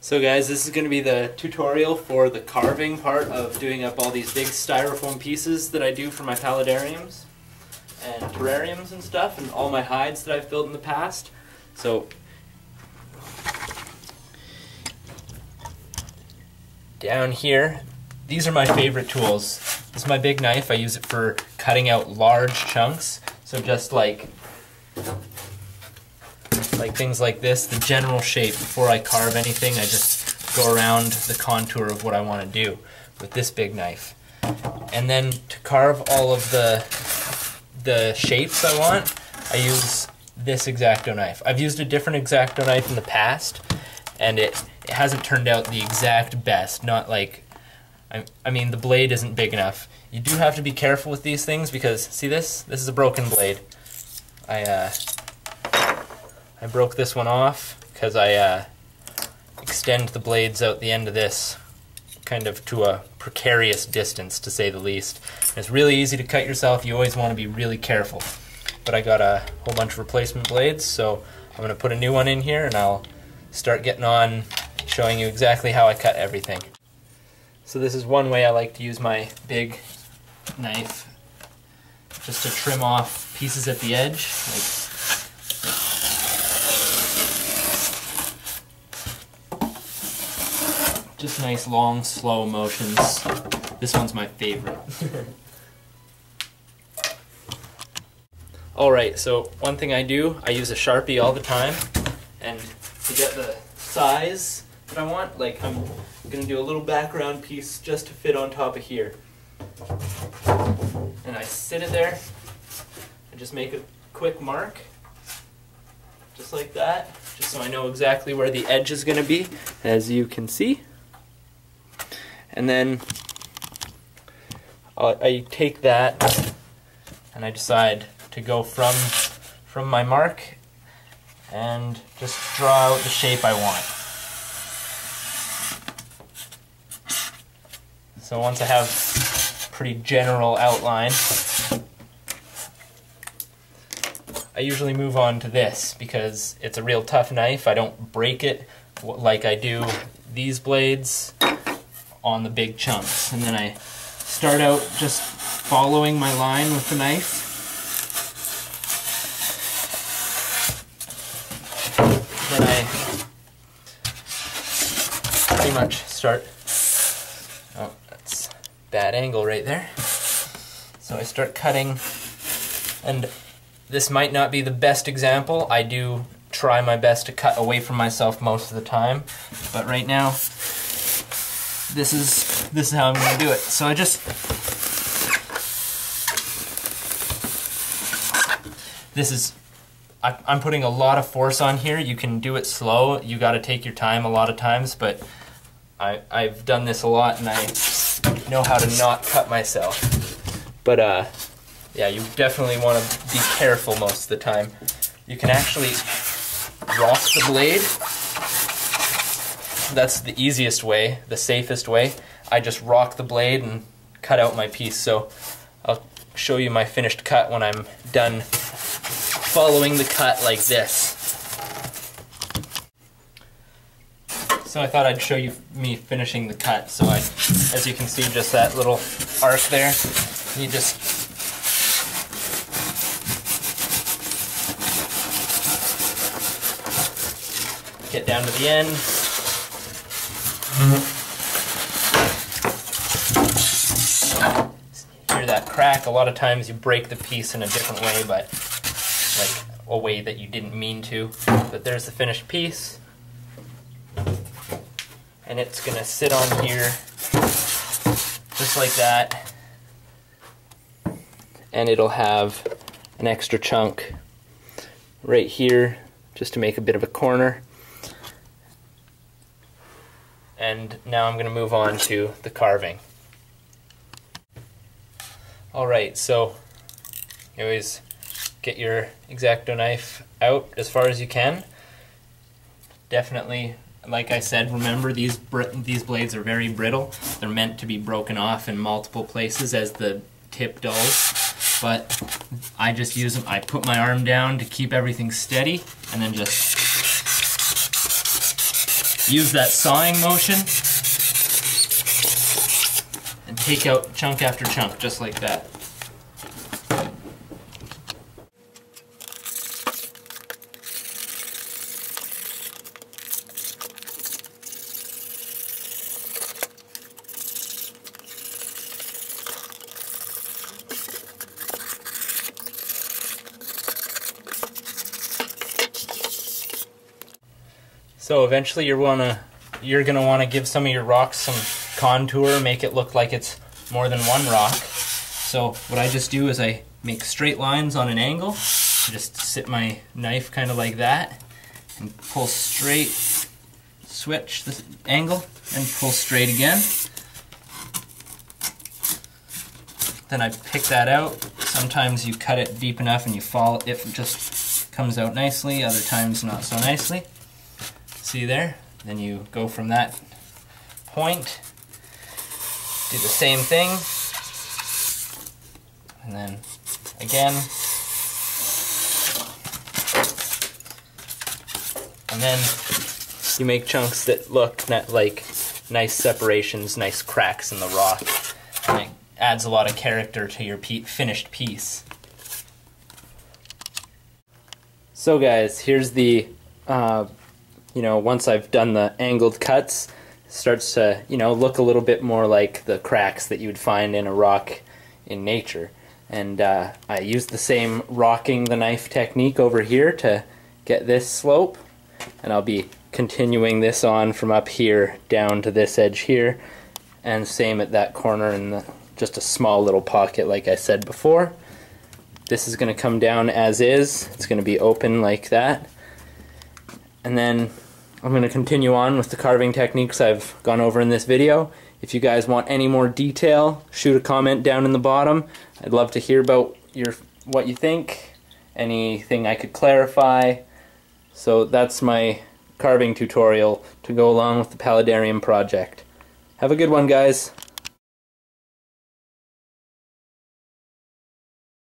So guys, this is going to be the tutorial for the carving part of doing up all these big styrofoam pieces that I do for my paludariums and terrariums and stuff, and all my hides that I've built in the past. So down here, these are my favorite tools. This is my big knife. I use it for cutting out large chunks. So just like things like this, the general shape. Before I carve anything, I just go around the contour of what I want to do with this big knife. And then to carve all of the shapes I want, I use this X-Acto knife. I've used a different X-Acto knife in the past, and it hasn't turned out the exact best. Not like, I mean, the blade isn't big enough. You do have to be careful with these things because, see this? This is a broken blade. I broke this one off because I extend the blades out the end of this kind of to a precarious distance, to say the least. And it's really easy to cut yourself. You always want to be really careful. But I got a whole bunch of replacement blades, so I'm going to put a new one in here and I'll start getting on showing you exactly how I cut everything. So this is one way I like to use my big knife, just to trim off pieces at the edge. Just nice, long, slow motions. This one's my favorite. Alright, so one thing I do, I use a Sharpie all the time, and to get the size that I want, like I'm going to do a little background piece just to fit on top of here. And I sit it there, and just make a quick mark, just like that, just so I know exactly where the edge is going to be, as you can see. And then I take that and I decide to go from my mark and just draw out the shape I want. So once I have a pretty general outline, I usually move on to this because it's a real tough knife. I don't break it like I do these blades on the big chunks. And then I start out just following my line with the knife. Then I pretty much start, oh, that's bad angle right there. So I start cutting, and this might not be the best example. I do try my best to cut away from myself most of the time, but right now this is how I'm going to do it. So I'm putting a lot of force on here. You can do it slow. You got to take your time a lot of times, but I've done this a lot and I know how to not cut myself. But yeah, you definitely want to be careful most of the time. You can actually rock the blade. That's the easiest way, the safest way. I just rock the blade and cut out my piece. So I'll show you my finished cut when I'm done following the cut like this. So I thought I'd show you me finishing the cut. So as you can see, just that little arc there, you just get down to the end. Hear that crack? A lot of times you break the piece in a different way, but like a way that you didn't mean to. But there's the finished piece, and it's gonna sit on here just like that, and it'll have an extra chunk right here just to make a bit of a corner. And now I'm going to move on to the carving. Alright, so you always get your X-Acto knife out as far as you can. Definitely, like I said, remember these blades are very brittle. They're meant to be broken off in multiple places as the tip dulls. But I just use them, I put my arm down to keep everything steady, and then just use that sawing motion and take out chunk after chunk, just like that. So eventually you're gonna want to give some of your rocks some contour, make it look like it's more than one rock. So what I just do is I make straight lines on an angle. I just sit my knife kind of like that and pull straight, switch the angle, and pull straight again. Then I pick that out. Sometimes you cut it deep enough and you fall, it just comes out nicely, other times not so nicely. See there? Then you go from that point, do the same thing, and then again, and then you make chunks that look like nice separations, nice cracks in the rock, and it adds a lot of character to your finished piece. So guys, here's the once I've done the angled cuts, it starts to, look a little bit more like the cracks that you would find in a rock in nature. And I used the same rocking the knife technique over here to get this slope. And I'll be continuing this on from up here down to this edge here. And same at that corner in just a small little pocket like I said before. This is going to come down as is. It's going to be open like that. And then I'm going to continue on with the carving techniques I've gone over in this video. If you guys want any more detail, shoot a comment down in the bottom. I'd love to hear about what you think, anything I could clarify. So that's my carving tutorial to go along with the Paludarium project. Have a good one, guys.